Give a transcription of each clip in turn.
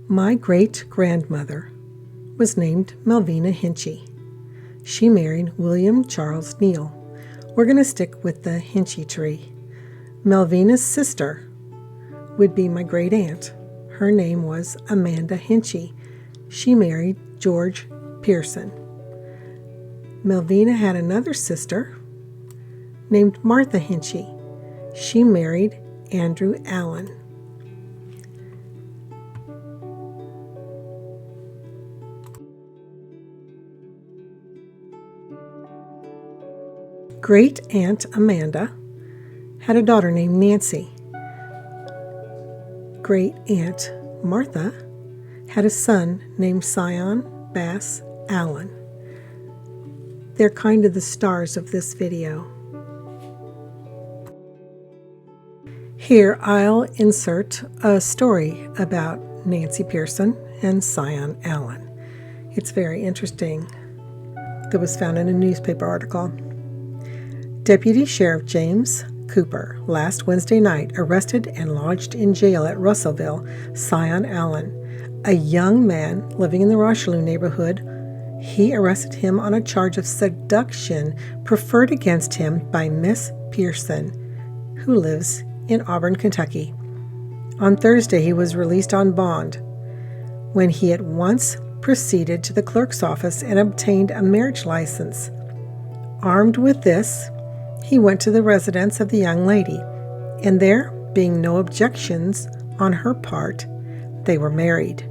My great-grandmother was named Melvina Hinchee. She married William Charles Neal. We're going to stick with the Hinchee tree. Melvina's sister would be my great aunt. Her name was Amanda Hinchee. She married George Pearson. Melvina had another sister named Martha Hinchee. She married Andrew Allen. Great Aunt Amanda had a daughter named Nancy. Great Aunt Martha had a son named Sion Bass Allen. They're kind of the stars of this video. Here I'll insert a story about Nancy Pearson and Sion Allen. It's very interesting. That was found in a newspaper article. Deputy Sheriff James Cooper last Wednesday night arrested and lodged in jail at Russellville Sion Allen, a young man living in the Rocheleau neighborhood. He arrested him on a charge of seduction preferred against him by Miss Pearson, who lives in Auburn, Kentucky. On Thursday, he was released on bond when he at once proceeded to the clerk's office and obtained a marriage license. Armed with this, he went to the residence of the young lady, and there, being no objections on her part, they were married.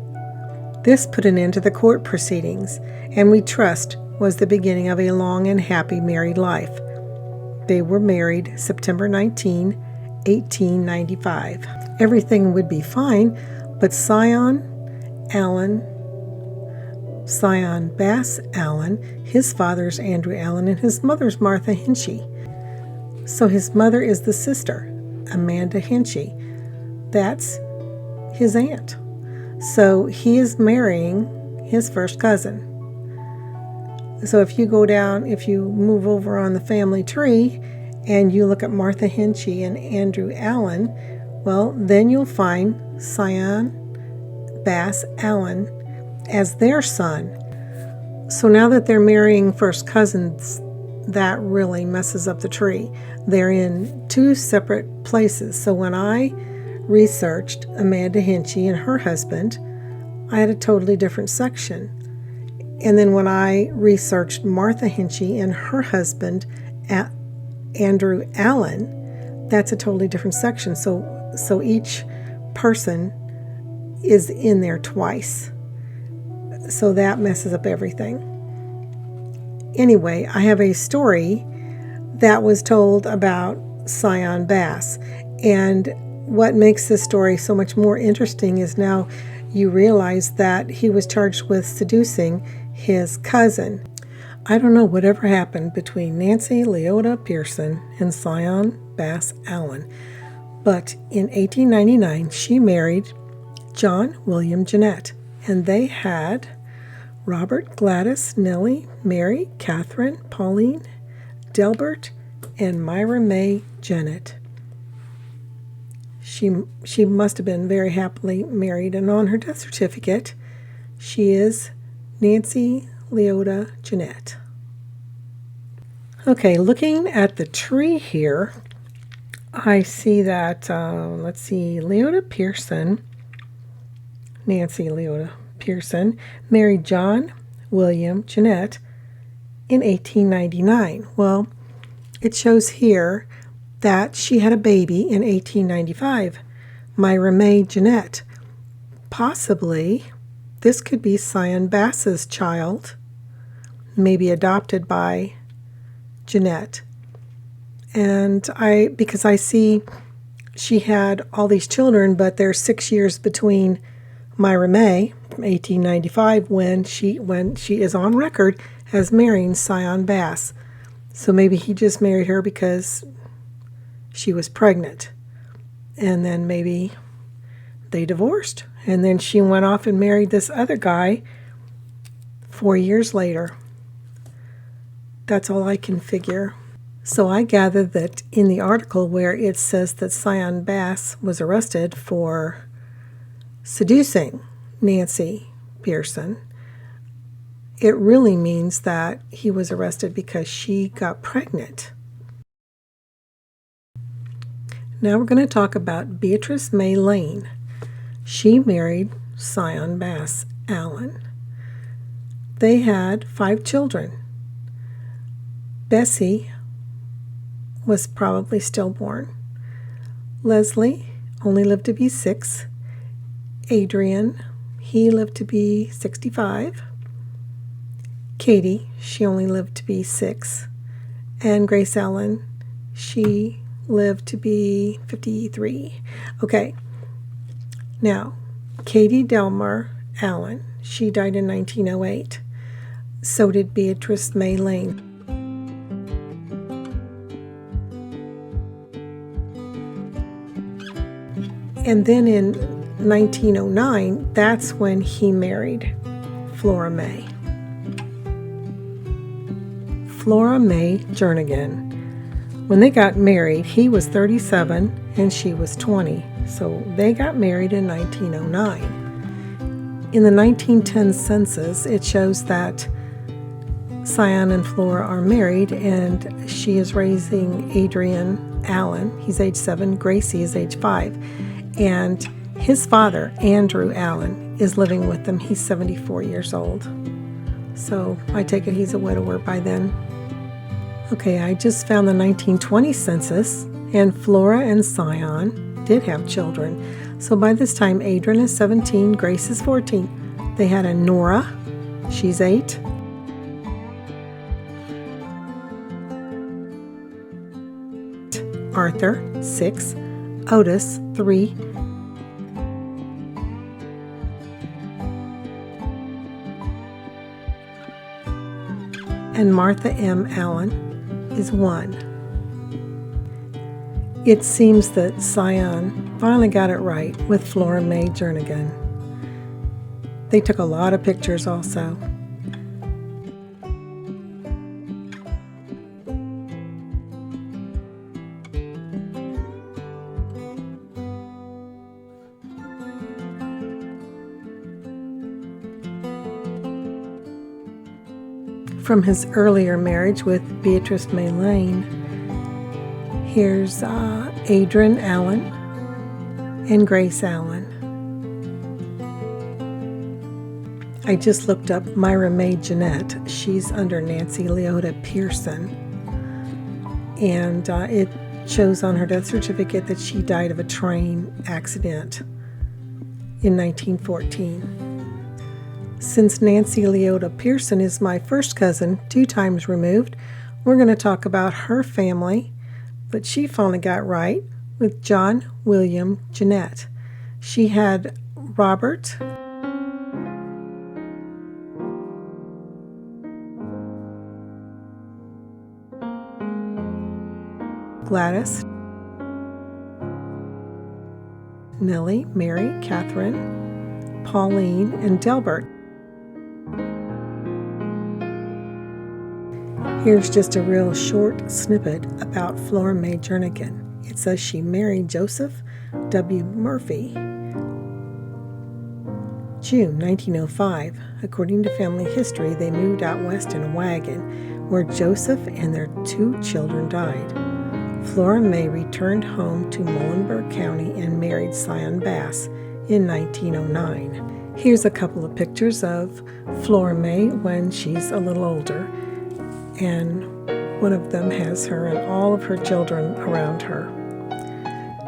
This put an end to the court proceedings, and we trust was the beginning of a long and happy married life. They were married September 19, 1895. Everything would be fine, but Sion Bass Allen, his father's Andrew Allen, and his mother's Martha Hinchee. So his mother is the sister, Amanda Hinchee. That's his aunt. So he is marrying his first cousin. So if you move over on the family tree and you look at Martha Hinchee and Andrew Allen, well, then you'll find Sion Bass Allen as their son. So now that they're marrying first cousins, that really messes up the tree. They're in two separate places. So when I researched Amanda Hinchee and her husband, I had a totally different section. And then when I researched Martha Hinchee and her husband, Andrew Allen, that's a totally different section. So each person is in there twice. So that messes up everything. Anyway, I have a story that was told about Sion Bass. And what makes this story so much more interesting is now you realize that he was charged with seducing his cousin. I don't know whatever happened between Nancy Leota Pearson and Sion Bass Allen, but in 1899 she married John William Jeanette, and they had Robert, Gladys, Nellie, Mary, Catherine, Pauline, Delbert, and Myra May Jennett. She must have been very happily married, and on her death certificate, she is Nancy Leota Jeanette. Okay, looking at the tree here, I see that, Leota Pearson, Nancy Leota Pearson, married John William Jeanette in 1899. Well, it shows here that she had a baby in 1895, Myra May Jeanette. Possibly, this could be Sion Bass's child, maybe adopted by Jeanette. And because I see she had all these children, but there's 6 years between Myra May from 1895 when she is on record as marrying Sion Bass. So maybe he just married her because she was pregnant, and then maybe they divorced, and then she went off and married this other guy 4 years later. That's all I can figure. So I gather that in the article where it says that Sion Bass was arrested for seducing Nancy Pearson. It really means that he was arrested because she got pregnant. Now we're going to talk about Beatrice May Lane. She married Sion Bass Allen. They had 5 children. Bessie was probably stillborn. Leslie only lived to be 6. Adrian, he lived to be 65. Katie, she only lived to be 6. And Grace Allen, she lived to be 53. Okay, now, Katie Delmar Allen, she died in 1908. So did Beatrice May Lane. And then in 1909, that's when he married Flora May. Flora May Jernigan. When they got married, he was 37 and she was 20. So they got married in 1909. In the 1910 census, it shows that Sion and Flora are married, and she is raising Adrian Allen. He's age 7. Gracie is age 5. And his father, Andrew Allen, is living with them. He's 74 years old. So I take it he's a widower by then. Okay, I just found the 1920 census, and Flora and Sion did have children. So by this time, Adrian is 17, Grace is 14. They had a Nora, she's 8. Arthur, 6. Otis, 3. And Martha M. Allen is 1. It seems that Sion finally got it right with Flora May Jernigan. They took a lot of pictures also. From his earlier marriage with Beatrice May Lane, here's Adrian Allen and Grace Allen. I just looked up Myra May Jeanette. She's under Nancy Leota Pearson. And it shows on her death certificate that she died of a train accident in 1914. Since Nancy Leota Pearson is my first cousin, 2 times removed, we're going to talk about her family, but she finally got right with John William Jeanette. She had Robert, Gladys, Nellie, Mary, Catherine, Pauline, and Delbert. Here's just a real short snippet about Flora May Jernigan. It says she married Joseph W. Murphy, June 1905. According to family history, they moved out west in a wagon, where Joseph and their 2 children died. Flora May returned home to Muhlenberg County and married Sion Bass in 1909. Here's a couple of pictures of Flora May when she's a little older. And one of them has her and all of her children around her.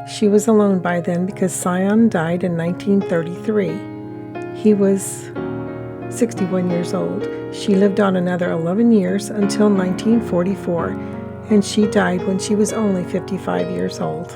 She was alone by then because Sion died in 1933. He was 61 years old. She lived on another 11 years until 1944, and she died when she was only 55 years old.